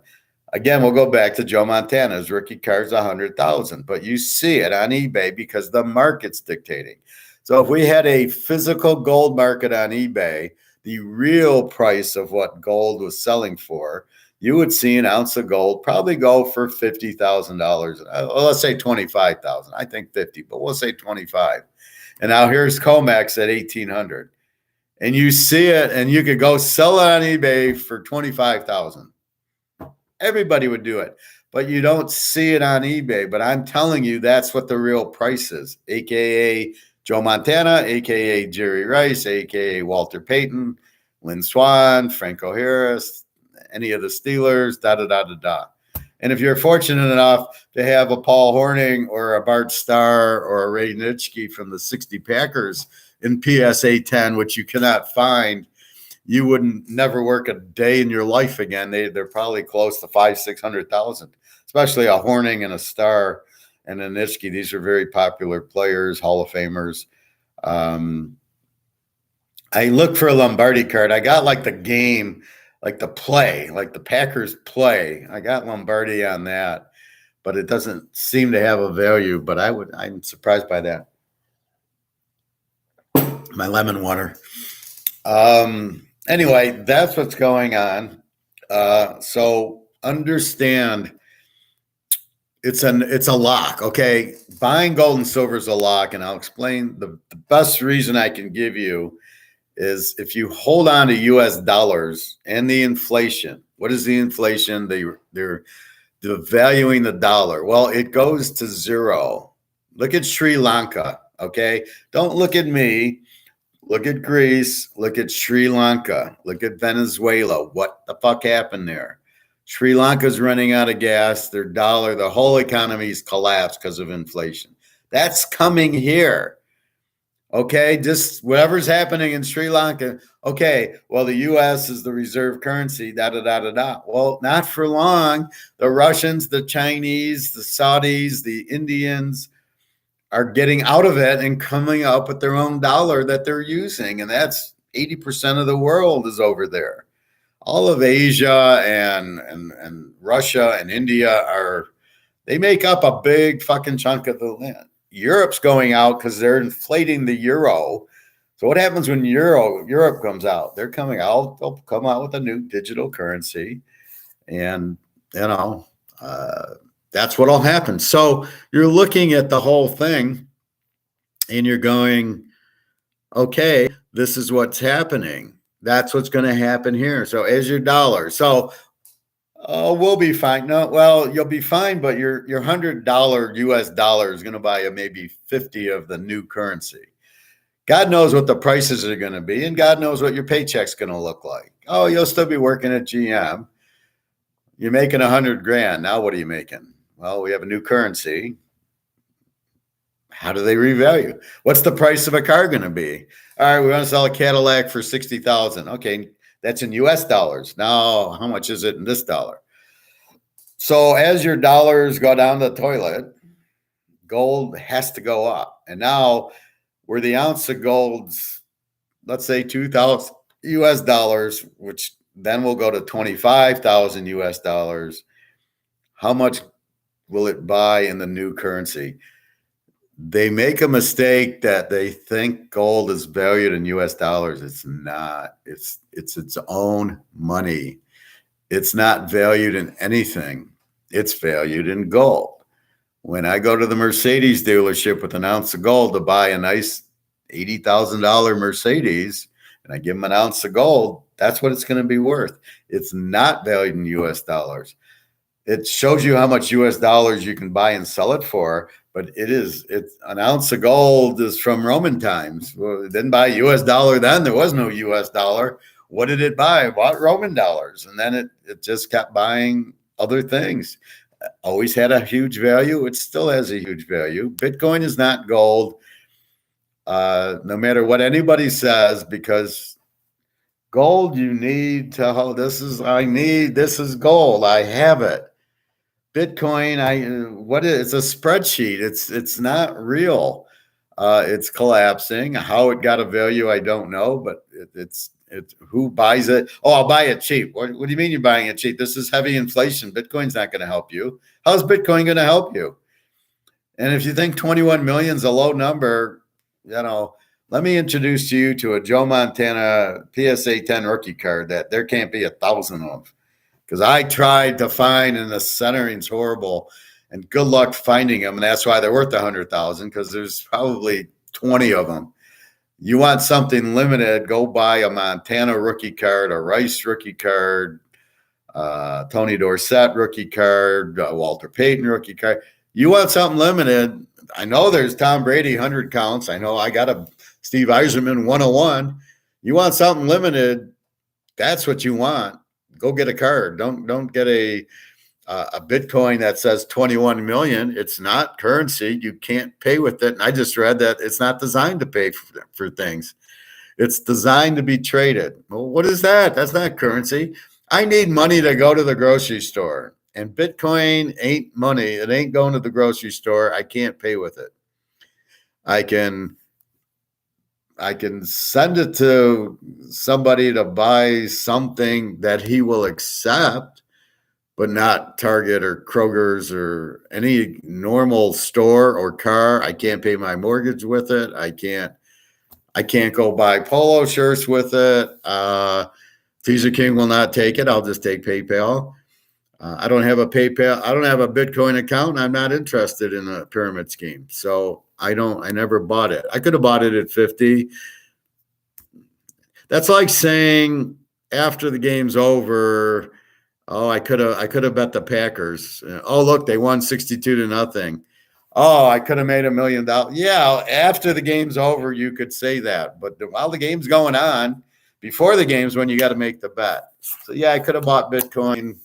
Again, we'll go back to Joe Montana's rookie card's 100,000, but you see it on eBay because the market's dictating. So if we had a physical gold market on eBay, the real price of what gold was selling for, you would see an ounce of gold probably go for $50,000. Let's say 25,000. I think 50, but we'll say 25. And now here's COMEX at 1,800. And you see it, and you could go sell it on eBay for 25,000. Everybody would do it, but you don't see it on eBay. But I'm telling you, that's what the real price is, aka Joe Montana, aka Jerry Rice, aka Walter Payton, Lynn Swann, Franco Harris, any of the Steelers, da. And if you're fortunate enough to have a Paul Hornung or a Bart Starr or a Ray Nitschke from the 60 Packers in PSA 10, which you cannot find, you wouldn't never work a day in your life again. They're probably close to 500,000-600,000, especially a Hornung and a Starr and a Nitschke. These are very popular players, Hall of Famers. I look for a Lombardi card. I got like the game, like the play, like the Packers play. I got Lombardi on that, but it doesn't seem to have a value. But I'm surprised by that. My lemon water. Anyway, that's what's going on. So understand it's a lock. Okay. Buying gold and silver is a lock. And I'll explain the best reason I can give you is if you hold on to US dollars and the inflation, What is the inflation? They're devaluing the dollar. Well, it goes to zero. Look at Sri Lanka, okay? Don't look at me. Look at Greece. Look at Sri Lanka. Look at Venezuela. What the fuck happened there? Sri Lanka's running out of gas. Their dollar, the whole economy's collapsed because of inflation. That's coming here. Okay, just whatever's happening in Sri Lanka. Okay, well, the U.S. is the reserve currency, da da da da da. Well, not for long. The Russians, the Chinese, the Saudis, the Indians are getting out of it and coming up with their own dollar that they're using. And that's 80% of the world is over there. All of Asia and Russia and India they make up a big fucking chunk of the land. Europe's going out because they're inflating the euro. So what happens when Europe comes out? They're coming out. They'll come out with a new digital currency, and that's what'll happen. So you're looking at the whole thing, and you're going, okay, this is what's happening. That's what's going to happen here. So as your dollar, we'll be fine. No, well, you'll be fine, but your $100 US dollar is going to buy you maybe 50 of the new currency. God knows what the prices are going to be, and God knows what your paycheck's going to look like. Oh, you'll still be working at GM. You're making 100 grand. Now what are you making? Well, we have a new currency. How do they revalue? What's the price of a car going to be? All right, we want to sell a Cadillac for $60,000. Okay, that's in US dollars. Now, how much is it in this dollar? So as your dollars go down the toilet, gold has to go up. And now where the ounce of gold's, let's say 2,000 US dollars, which then will go to 25,000 US dollars, how much will it buy in the new currency? They make a mistake that they think gold is valued in US dollars. It's not. It's its own money. It's not valued in anything. It's valued in gold. When I go to the Mercedes dealership with an ounce of gold to buy a nice $80,000 Mercedes, and I give them an ounce of gold, that's what it's going to be worth. It's not valued in US dollars. It shows you how much US dollars you can buy and sell it for, but it's an ounce of gold is from Roman times. Well, it didn't buy a US dollar then. There was no US dollar. What did it buy? It bought Roman dollars. And then it just kept buying other things. Always had a huge value. It still has a huge value. Bitcoin is not gold, no matter what anybody says, because gold you need to, this is gold. I have it. Bitcoin, it's a spreadsheet. It's not real. It's collapsing. How it got a value, I don't know, but it's who buys it? Oh, I'll buy it cheap. What do you mean you're buying it cheap? This is heavy inflation. Bitcoin's not going to help you. How's Bitcoin going to help you? And if you think 21 million is a low number, let me introduce you to a Joe Montana PSA 10 rookie card that there can't be 1,000 of. Because I tried to find, and the centering's horrible, and good luck finding them. And that's why they're worth 100,000, because there's probably 20 of them. You want something limited, go buy a Montana rookie card, a Rice rookie card, Tony Dorsett rookie card, Walter Payton rookie card. You want something limited. I know there's Tom Brady 100 counts. I know I got a Steve Yzerman 101. You want something limited, that's what you want. Go get a card. Don't get a Bitcoin that says 21 million. It's not currency. You can't pay with it. And I just read that it's not designed to pay for things. It's designed to be traded. Well, what is that? That's not currency. I need money to go to the grocery store. And Bitcoin ain't money. It ain't going to the grocery store. I can't pay with it. I can send it to somebody to buy something that he will accept, but not Target or Kroger's or any normal store or car. I can't pay my mortgage with it. I can't go buy polo shirts with it. Teaserking will not take it. I'll just take PayPal. I don't have a PayPal. I don't have a Bitcoin account. I'm not interested in a pyramid scheme. So I never bought it. I could have bought it at 50. That's like saying after the game's over Oh, I could have bet the Packers. Oh, look, they won 62-0. Oh, I could have made $1 million. Yeah, after the game's over, you could say that. But while the game's going on, before the game's when you got to make the bet. So yeah, I could have bought Bitcoin.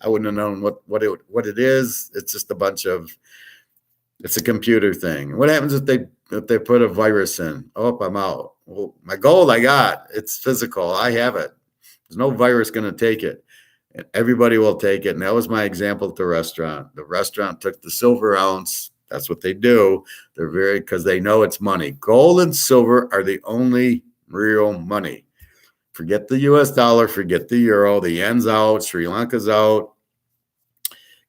I wouldn't have known what it is. It's just a bunch of it's a computer thing. What happens if they put a virus in? Oh, I'm out. Well, my gold I got. It's physical. I have it. There's no virus going to take it. And everybody will take it. And that was my example at the restaurant. The restaurant took the silver ounce. That's what they do. Because they know it's money. Gold and silver are the only real money. Forget the US dollar, forget the euro, the yen's out, Sri Lanka's out,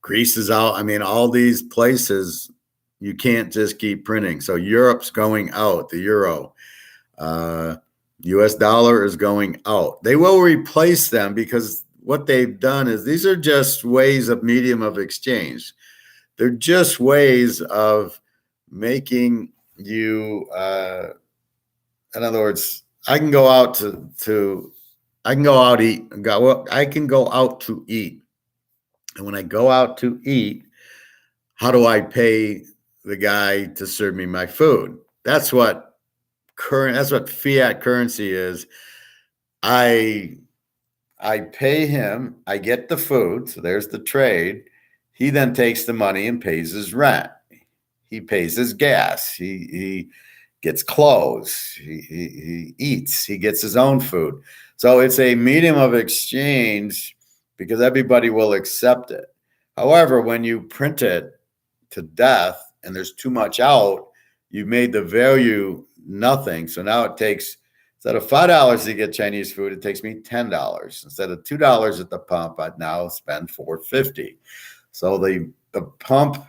Greece is out. I mean, all these places, you can't just keep printing. So Europe's going out, the euro. US dollar is going out. They will replace them because what they've done is these are just ways of medium of exchange. They're just ways of making you, in other words, I can go out I can go out to eat. And when I go out to eat, how do I pay the guy to serve me my food? That's what fiat currency is. I pay him, I get the food, so there's the trade. He then takes the money and pays his rent. He pays his gas. He gets clothes. He eats. He gets his own food. So it's a medium of exchange because everybody will accept it. However, when you print it to death and there's too much out, you've made the value nothing. So now it takes, instead of $5 to get Chinese food, it takes me $10. Instead of $2 at the pump, I'd now spend $4.50. So the pump,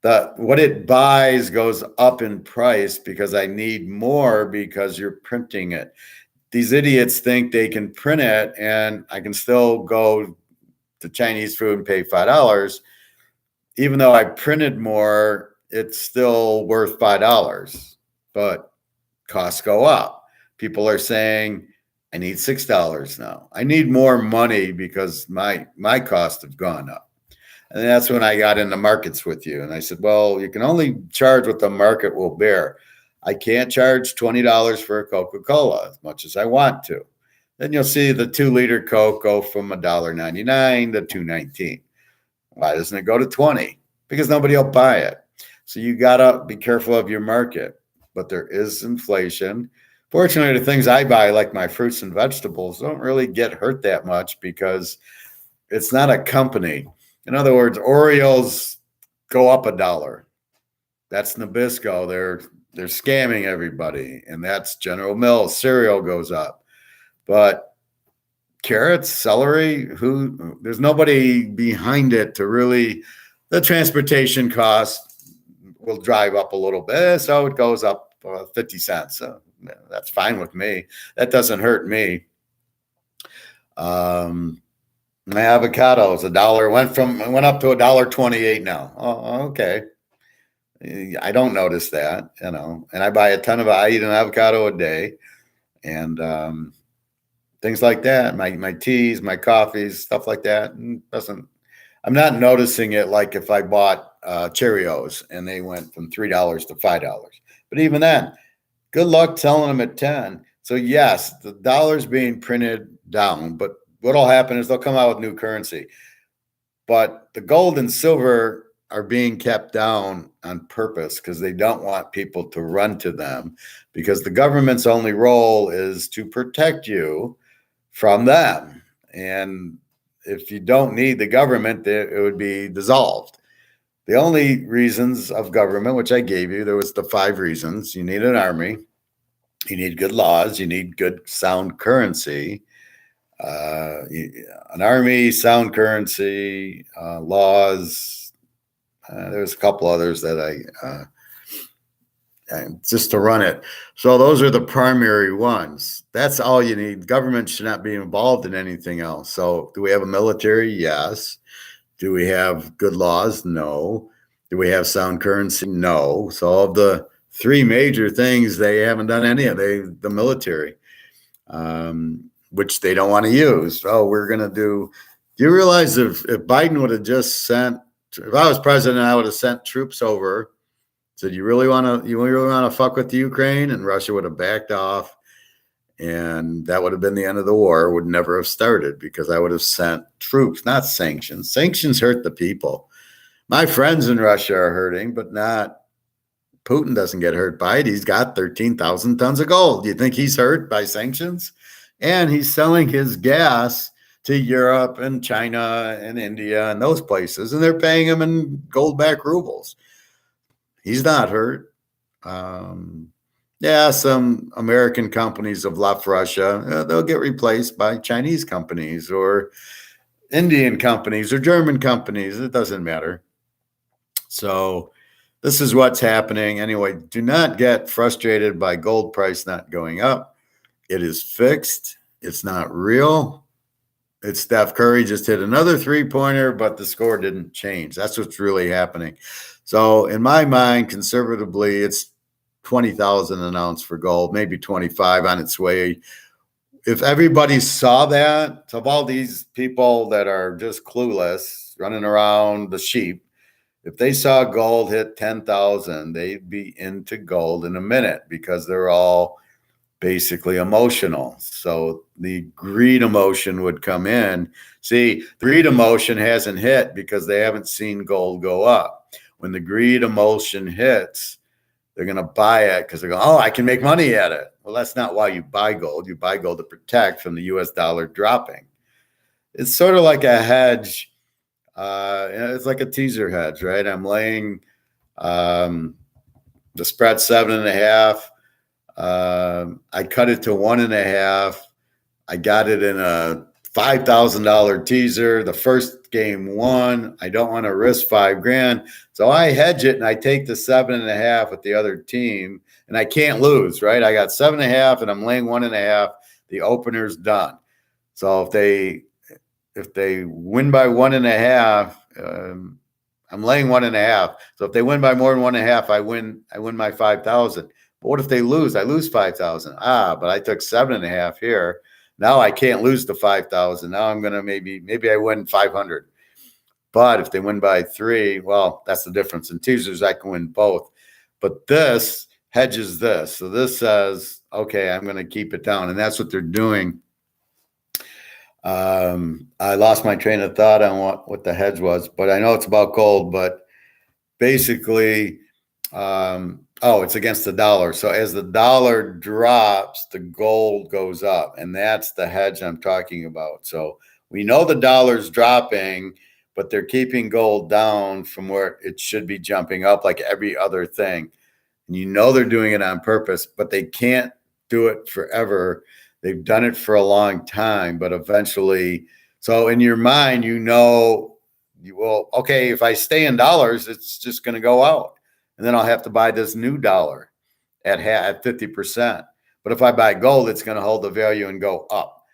what it buys goes up in price because I need more because you're printing it. These idiots think they can print it and I can still go to Chinese food and pay $5. Even though I printed more, it's still worth $5, but costs go up. People are saying, I need $6 now. I need more money because my costs have gone up. And that's when I got into markets with you. And I said, well, you can only charge what the market will bear. I can't charge $20 for a Coca-Cola as much as I want to. Then you'll see the 2-liter Coke go from $1.99 to $2.19. Why doesn't it go to 20? Because nobody will buy it. So you got to be careful of your market. But there is inflation. Fortunately, the things I buy, like my fruits and vegetables, don't really get hurt that much because it's not a company. In other words, Oreos go up $1. That's Nabisco. They're scamming everybody. And that's General Mills. Cereal goes up. But carrots, celery, there's nobody behind it to really, the transportation cost will drive up a little bit. So it goes up 50 cents. So that's fine with me. That doesn't hurt me. My avocados, went up to $1.28 now. Oh, okay. I don't notice that, and I I eat an avocado a day, and things like that. My teas, my coffees, stuff like that. I'm not noticing it like if I bought Cheerios and they went from $3 to $5. But even then, good luck selling them at 10. So yes, the dollar's being printed down, but what'll happen is they'll come out with new currency. But the gold and silver are being kept down on purpose because they don't want people to run to them, because the government's only role is to protect you from them. And if you don't need the government, it would be dissolved. The only reasons of government, which I gave you, there was the 5 reasons. You need an army, you need good laws, you need good sound currency. An army, sound currency, laws. There's a couple others that just to run it. So those are the primary ones. That's all you need. Government should not be involved in anything else. So do we have a military? Yes. Do we have good laws? No. Do we have sound currency? No. So of the 3 major things, they haven't done any of the military, which they don't want to use. Oh, we're going to do Do you realize if Biden would have just sent, if I was president, I would have sent troops over, said, you really want to fuck with the Ukraine? And Russia would have backed off. And that would have been the end of the war, would never have started because I would have sent troops, not sanctions. Sanctions hurt the people. My friends in Russia are hurting, but not Putin doesn't get hurt by it. He's got 13,000 tons of gold. Do you think he's hurt by sanctions? And he's selling his gas to Europe and China and India and those places, and they're paying him in gold-backed rubles. He's not hurt. Yeah, some American companies have left Russia. They'll get replaced by Chinese companies or Indian companies or German companies. It doesn't matter. So this is what's happening. Anyway, do not get frustrated by gold price not going up. It is fixed. It's not real. It's Steph Curry just hit another three-pointer, but the score didn't change. That's what's really happening. So in my mind, conservatively, it's 20,000 an ounce for gold, maybe 25 on its way. If everybody saw that, of all these people that are just clueless, running around the sheep, if they saw gold hit 10,000, they'd be into gold in a minute because they're all basically emotional. So the greed emotion would come in. See, the greed emotion hasn't hit because they haven't seen gold go up. When the greed emotion hits, they're going to buy it because they're going, oh, I can make money at it. Well, that's not why you buy gold. You buy gold to protect from the US dollar dropping. It's sort of like a hedge. It's like a teaser hedge, right? I'm laying the spread 7.5. I cut it to 1.5. I got it in a $5,000 teaser. The first game won. I don't want to risk $5,000. So I hedge it and I take the 7.5 with the other team and I can't lose, right? I got 7.5 and I'm laying 1.5. The opener's done. So if they win by 1.5, I'm laying 1.5. So if they win by more than 1.5, I win my 5,000. But what if they lose? I lose 5,000. But I took 7.5 here. Now I can't lose the 5,000. Now I'm gonna maybe I win 500. But if they win by 3, well, that's the difference. In teasers, I can win both. But this hedges this. So this says, okay, I'm gonna keep it down, and that's what they're doing. I lost my train of thought on what the hedge was, but I know it's about gold. But basically, it's against the dollar. So as the dollar drops, the gold goes up, and that's the hedge I'm talking about. So we know the dollar's dropping, but they're keeping gold down from where it should be jumping up like every other thing. And you know they're doing it on purpose, but they can't do it forever. They've done it for a long time, but eventually, so in your mind, okay, if I stay in dollars, it's just going to go out. And then I'll have to buy this new dollar at 50%. But if I buy gold, it's going to hold the value and go up.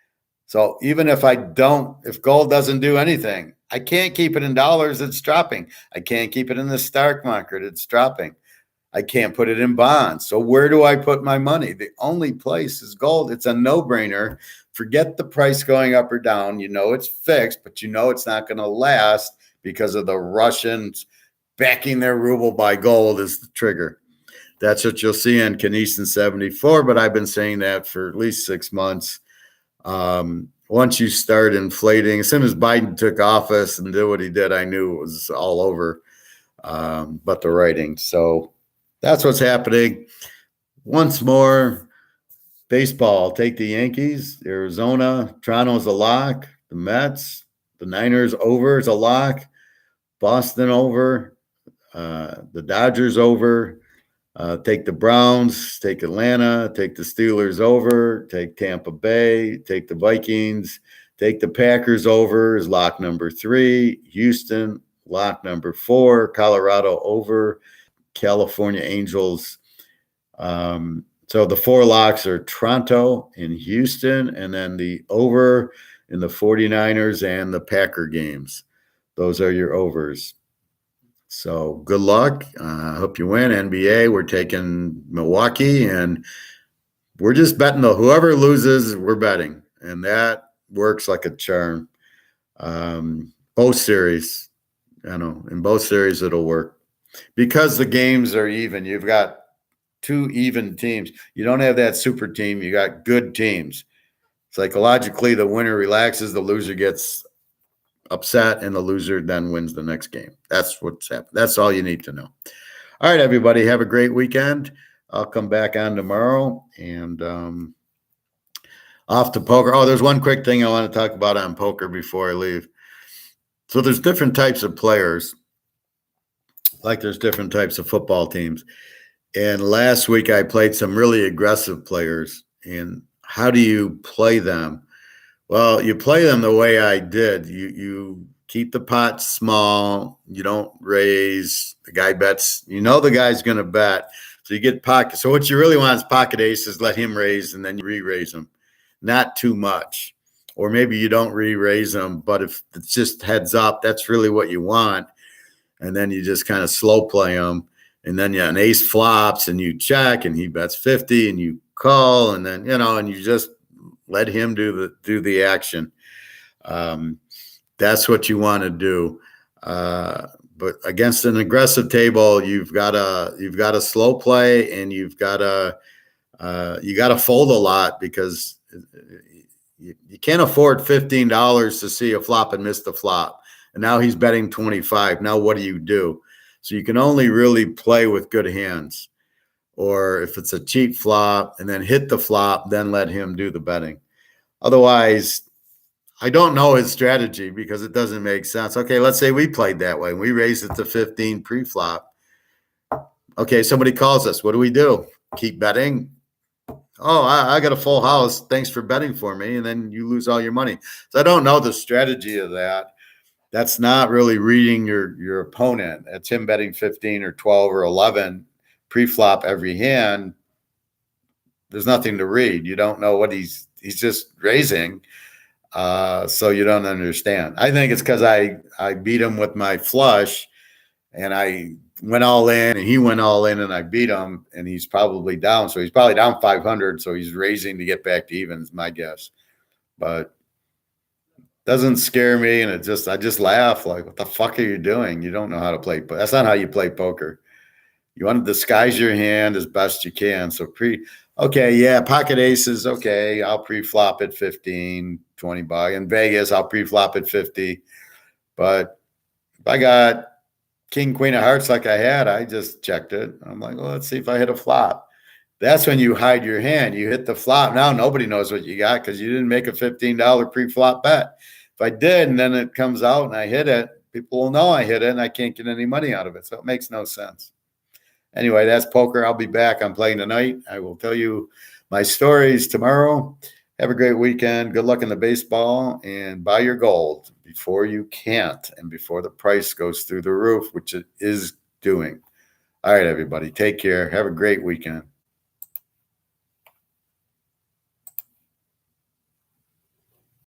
So even if gold doesn't do anything, I can't keep it in dollars, it's dropping. I can't keep it in the stock market, it's dropping. I can't put it in bonds. So where do I put my money? The only place is gold. It's a no-brainer. Forget the price going up or down. You know it's fixed, but you know it's not going to last because of the Russians backing their ruble by gold is the trigger. That's what you'll see in Keneson 74, but I've been saying that for at least 6 months. Once you start inflating, as soon as Biden took office and did what he did, I knew it was all over, but the writing. So that's what's happening. Once more, baseball. Take the Yankees, Arizona. Toronto's a lock. The Mets, the Niners over is a lock. Boston over. The Dodgers over. Take the Browns. Take Atlanta. Take the Steelers over. Take Tampa Bay. Take the Vikings. Take the Packers over is lock number 3. Houston, lock number 4. Colorado over. California Angels. So the 4 locks are Toronto and Houston, and then the over in the 49ers and the Packer games. Those are your overs. So good luck. Hope you win. NBA, we're taking Milwaukee, and we're just betting whoever loses, we're betting. And that works like a charm. Both series, in both series it'll work because the games are even. You've got two even teams. You don't have that super team. You got good teams. Psychologically, the winner relaxes, the loser gets upset, and the loser then wins the next game. That's what's happened. That's all you need to know. All right, everybody, have a great weekend. I'll come back on tomorrow and off to poker. Oh, there's one quick thing I want to talk about on poker before I leave. So there's different types of players, like there's different types of football teams. And last week I played some really aggressive players. And how do you play them? Well, you play them the way I did. You keep the pot small. You don't raise. The guy bets. The guy's going to bet. So you get pocket. So what you really want is pocket aces. Let him raise, and then you re-raise them. Not too much. Or maybe you don't re-raise them, but if it's just heads up, that's really what you want. And then you just kind of slow play them. And then an ace flops, and you check, and he bets 50, and you call, and then and you just let him do the action. That's what you want to do. But against an aggressive table, you've got to slow play, and you got to fold a lot because you can't afford $15 to see a flop and miss the flop. And now he's betting 25. Now what do? So you can only really play with good hands. Or if it's a cheap flop and then hit the flop, then let him do the betting. Otherwise, I don't know his strategy because it doesn't make sense. Okay, let's say we played that way. We raised it to 15 pre-flop. Okay, somebody calls us. What do we do? Keep betting? Oh, I got a full house. Thanks for betting for me. And then you lose all your money. So I don't know the strategy of that. That's not really reading your opponent. That's him betting 15 or 12 or 11 pre-flop every hand. There's nothing to read. You don't know what he's just raising. So you don't understand. I think it's because I beat him with my flush and I went all in and he went all in and I beat him and he's probably down. So he's probably down 500. So he's raising to get back to even is my guess, but doesn't scare me. And I just laugh like, what the fuck are you doing? You don't know how to play. But that's not how you play poker. You want to disguise your hand as best you can. So okay, yeah, pocket aces, okay, I'll pre-flop at 15, 20 bucks. In Vegas, I'll pre-flop at 50. But if I got king, queen of hearts like I had, I just checked it. I'm like, well, let's see if I hit a flop. That's when you hide your hand. You hit the flop. Now nobody knows what you got because you didn't make a $15 pre-flop bet. If I did and then it comes out and I hit it, people will know I hit it and I can't get any money out of it. So it makes no sense. Anyway, that's poker. I'll be back. I'm playing tonight. I will tell you my stories tomorrow. Have a great weekend. Good luck in the baseball and buy your gold before you can't and before the price goes through the roof, which it is doing. All right, everybody. Take care. Have a great weekend.